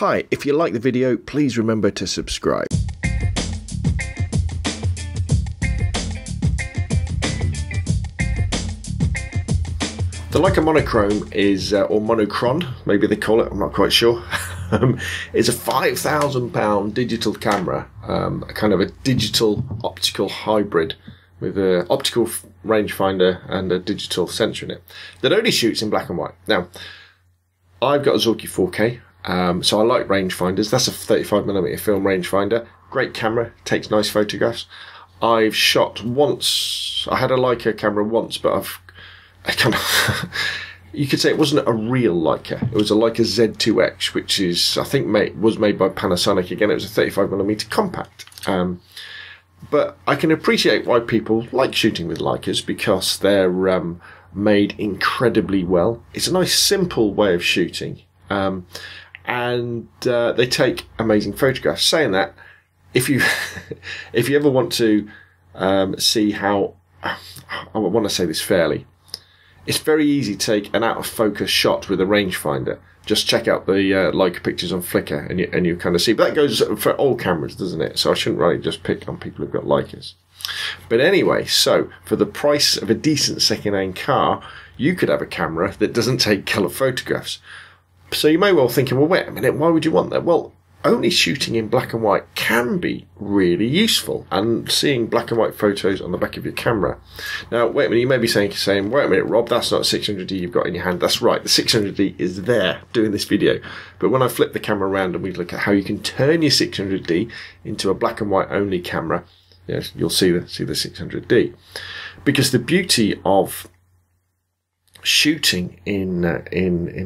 Hi, if you like the video, please remember to subscribe. The Leica Monochrom is, or Monochrom, maybe they call it, I'm not quite sure. It's a £5,000 digital camera, a kind of a digital optical hybrid with an optical rangefinder and a digital sensor in it that only shoots in black and white. Now, I've got a Zorky 4K, so I like rangefinders. That's a 35mm film rangefinder. Great camera, takes nice photographs. I've shot once, I had a Leica camera once, but I kind of, you could say it wasn't a real Leica. It was a Leica Z2X, which is, I think, was made by Panasonic. Again, it was a 35mm compact. But I can appreciate why people like shooting with Leicas, because they're made incredibly well. It's a nice, simple way of shooting. And they take amazing photographs. Saying that, if you if you ever want to see how, I want to say this fairly, it's very easy to take an out of focus shot with a rangefinder. Just check out the Leica pictures on Flickr, and you kind of see. But that goes for all cameras, doesn't it? So I shouldn't really just pick on people who've got Leicas. But anyway, so for the price of a decent second-hand car, you could have a camera that doesn't take colour photographs. So you may well thinking, well, wait a minute, why would you want that? Well, only shooting in black and white can be really useful, and seeing black and white photos on the back of your camera. Now, wait a minute, you may be saying, wait a minute, Rob, that's not a 600D you've got in your hand. That's right, the 600D is there doing this video. But when I flip the camera around and we look at how you can turn your 600D into a black and white only camera, yes, you'll see the 600D. Because the beauty of shooting in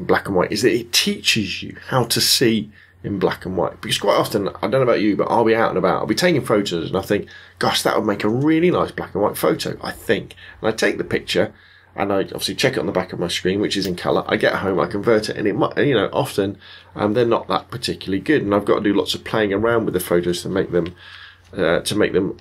black and white is that it teaches you how to see in black and white. Because quite often, I don't know about you, but I'll be out and about, I'll be taking photos and I think, gosh, that would make a really nice black and white photo, I think. And I take the picture and I obviously check it on the back of my screen, which is in colour. I get home, I convert it, and it might, you know, often they're not that particularly good, and I've got to do lots of playing around with the photos to make them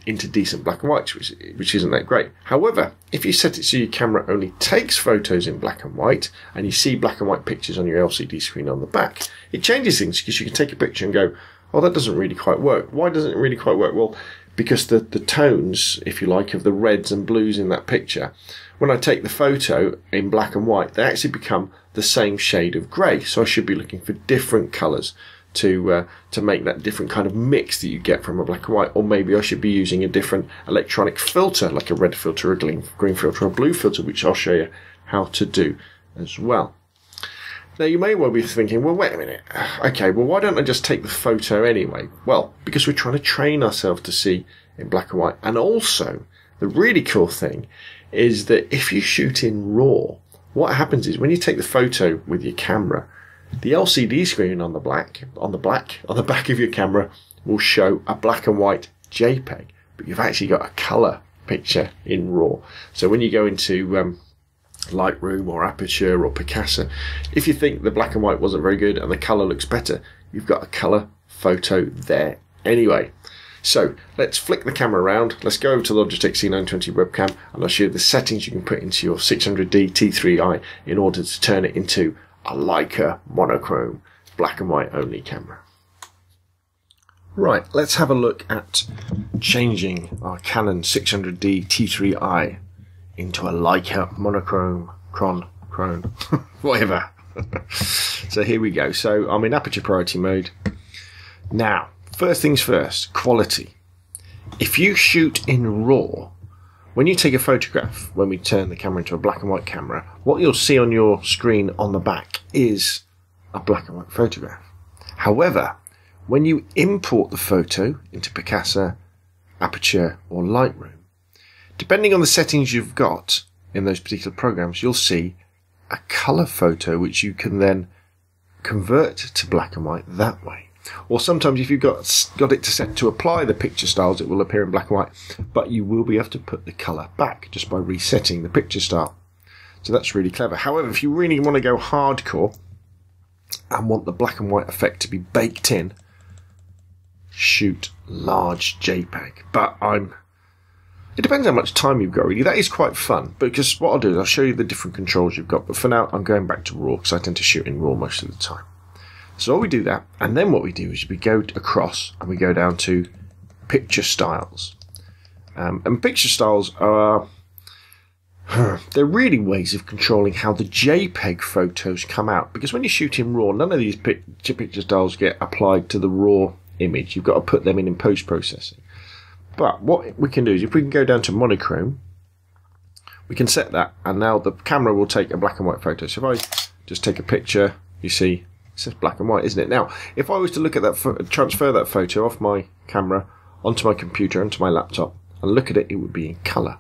into decent black and white, which isn't that great. However, if you set it so your camera only takes photos in black and white, and you see black and white pictures on your LCD screen on the back, it changes things, because you can take a picture and go, oh, that doesn't really quite work. Why doesn't it really quite work? Well, because the tones, if you like, of the reds and blues in that picture, when I take the photo in black and white, they actually become the same shade of grey. So I should be looking for different colours to make that different kind of mix that you get from a black and white. Or maybe I should be using a different electronic filter, like a red filter, a green filter, or a blue filter, which I'll show you how to do as well. Now, you may well be thinking, well, wait a minute. Okay, well, why don't I just take the photo anyway? Well, because we're trying to train ourselves to see in black and white. And also, the really cool thing is that if you shoot in RAW, what happens is when you take the photo with your camera, the LCD screen on the back of your camera will show a black and white JPEG, but you've actually got a colour picture in RAW. So when you go into Lightroom or Aperture or Picasa, if you think the black and white wasn't very good and the colour looks better, you've got a colour photo there anyway. So let's flick the camera around. Let's go over to the Logitech C920 webcam, and I'll show you the settings you can put into your 600D T3i in order to turn it into a Leica Monochrom black and white only camera. Right, let's have a look at changing our Canon 600D T3i into a Leica Monochrom, whatever. So here we go. So I'm in aperture priority mode. Now, first things first, quality. If you shoot in RAW, when you take a photograph, when we turn the camera into a black and white camera, what you'll see on your screen on the back is a black and white photograph. However, when you import the photo into Picasa, Aperture or Lightroom, depending on the settings you've got in those particular programs, you'll see a colour photo which you can then convert to black and white that way. Or sometimes if you've got it to set to apply the picture styles, it will appear in black and white, but you will be able to put the colour back just by resetting the picture style. So that's really clever. However, if you really want to go hardcore and want the black and white effect to be baked in, shoot large JPEG. But it depends how much time you've got, really. That is quite fun, because what I'll do is I'll show you the different controls you've got. But for now, I'm going back to RAW, because I tend to shoot in RAW most of the time. So we do that, and then what we do is we go across and we go down to picture styles. And picture styles are they're really ways of controlling how the JPEG photos come out, because when you shoot in RAW, none of these picture styles get applied to the RAW image. You've got to put them in post-processing. But what we can do is, if we can go down to Monochrom, we can set that, and now the camera will take a black and white photo. So if I just take a picture, you see it says black and white, isn't it? Now, if I was to look at that, transfer that photo off my camera onto my computer, onto my laptop, and look at it, it would be in colour.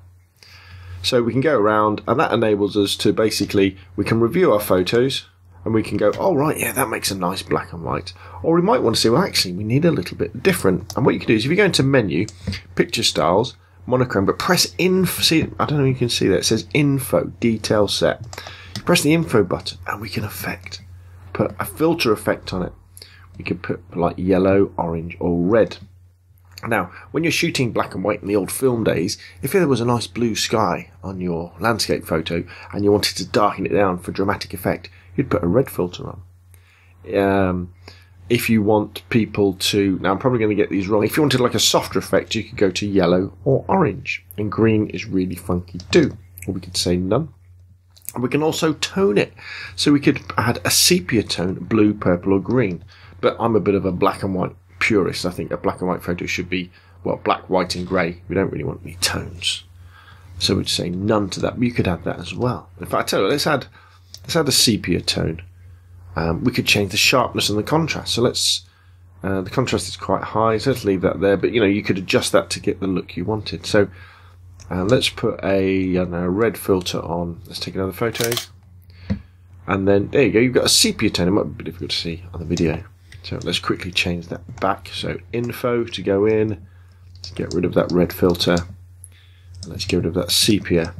So we can go around, and that enables us to basically, we can review our photos, and we can go, oh right, yeah, that makes a nice black and white. Or we might want to say, well, actually, we need a little bit different. And what you can do is, if you go into menu, picture styles, Monochrom, but press info, see, I don't know if you can see that, it says info, detail set. You press the info button, and we can put a filter effect on it. We could put like yellow, orange, or red. Now, when you're shooting black and white in the old film days, if there was a nice blue sky on your landscape photo and you wanted to darken it down for dramatic effect, you'd put a red filter on. If you want people to, now I'm probably going to get these wrong, if you wanted like a softer effect, you could go to yellow or orange, and green is really funky too. Or we could say none. And we can also tone it. So we could add a sepia tone, blue, purple or green. But I'm a bit of a black and white purist. I think a black and white photo should be, well, black, white and grey. We don't really want any tones. So we'd say none to that. But you could add that as well. In fact, I tell you, let's add a sepia tone. We could change the sharpness and the contrast. So let's, the contrast is quite high, so let's leave that there. But, you know, you could adjust that to get the look you wanted. So let's put a red filter on. Let's take another photo. And then, there you go, you've got a sepia tone. It might be difficult to see on the video. So let's quickly change that back. So info to go in, to get rid of that red filter. And let's get rid of that sepia.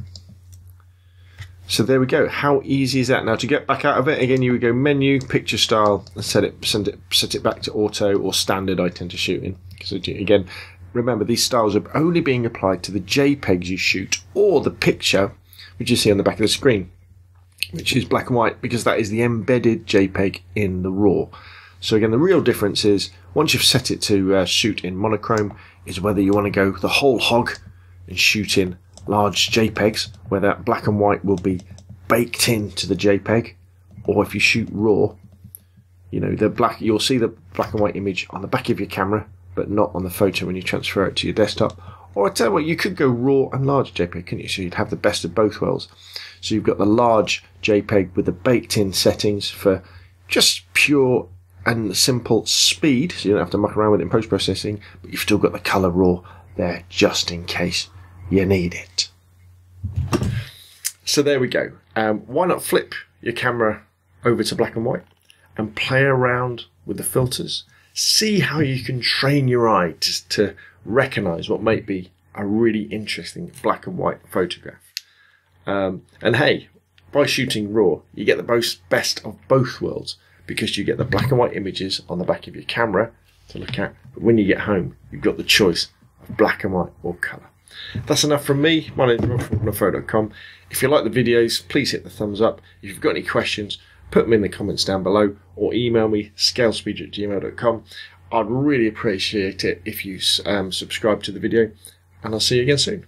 So there we go. How easy is that? Now to get back out of it, again, you would go menu, picture style, and set it back to auto or standard. I tend to shoot in. So again, remember these styles are only being applied to the JPEGs you shoot or the picture, which you see on the back of the screen, which is black and white, because that is the embedded JPEG in the RAW. So again, the real difference is, once you've set it to shoot in Monochrom, is whether you want to go the whole hog and shoot in large JPEGs, where that black and white will be baked into the JPEG, or if you shoot RAW, you know, you'll see the black and white image on the back of your camera, but not on the photo when you transfer it to your desktop. Or I tell you what, you could go RAW and large JPEG, couldn't you? So you'd have the best of both worlds. So you've got the large JPEG with the baked-in settings for just pure and simple speed, so you don't have to muck around with it in post-processing, but you've still got the colour RAW there just in case you need it. So there we go. Why not flip your camera over to black and white and play around with the filters? See how you can train your eye to recognise what might be a really interesting black and white photograph. And hey, by shooting RAW, you get the best of both worlds, because you get the black and white images on the back of your camera to look at. But when you get home, you've got the choice of black and white or colour. That's enough from me. My name is Rob from Monochrom. If you like the videos, please hit the thumbs up. If you've got any questions, put them in the comments down below, or email me, scalespeed@gmail.com. I'd really appreciate it if you subscribe to the video, and I'll see you again soon.